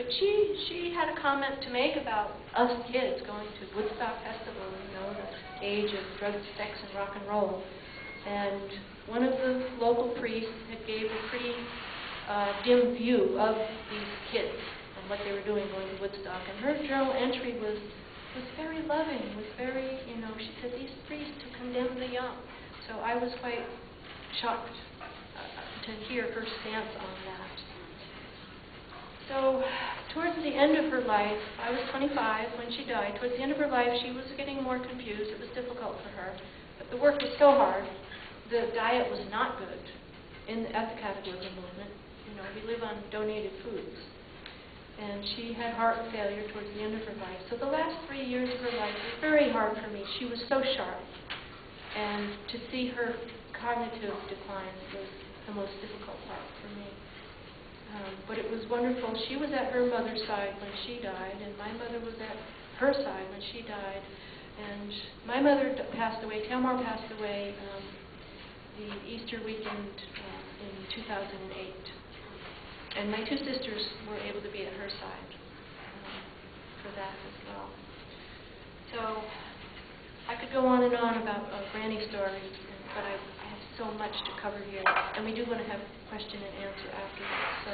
But she had a comment to make about us kids going to Woodstock Festival, you know, the age of drugs, sex, and rock and roll. And one of the local priests had gave a pretty dim view of these kids and what they were doing going to Woodstock. And her journal entry was very loving, was very, you know, she said, these priests who condemn the young. So I was quite shocked to hear her stance on that. So towards the end of her life, I was 25 when she died. Towards the end of her life, she was getting more confused. It was difficult for her. But the work was so hard. The diet was not good at the catechism movement. You know, we live on donated foods. And she had heart failure towards the end of her life. So the last 3 years of her life were very hard for me. She was so sharp. And to see her cognitive decline was the most difficult part for me. But it was wonderful. She was at her mother's side when she died, and my mother was at her side when she died. And my mother passed away, Tamar passed away the Easter weekend in 2008. And my two sisters were able to be at her side for that as well. So I could go on and on about granny stories, but I have so much to cover here. And we do want to have question and answer after that. So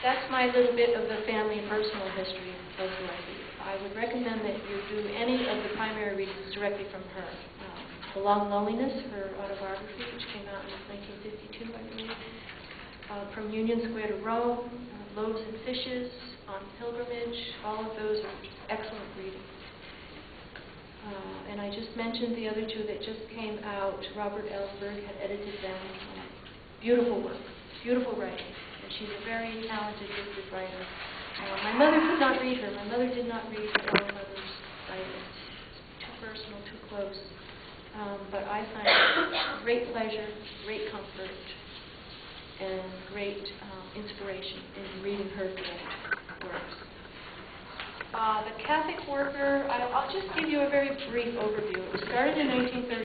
that's my little bit of the family and personal history of Dorothy. I would recommend that you do any of the primary readings directly from her. The Long Loneliness, her autobiography, which came out in 1952, I believe. From Union Square to Rome, Loaves and Fishes, On Pilgrimage, all of those are excellent readings. And I just mentioned the other two that just came out. Robert Ellsberg had edited them. Beautiful work, beautiful writing. And she's a very talented, gifted writer. My mother could not read her. My mother did not read her own mother's writing. It's too personal, too close. But I find great pleasure, great comfort, and great inspiration in reading her direct works. The Catholic Worker, I'll just give you a very brief overview. It was started in 1930.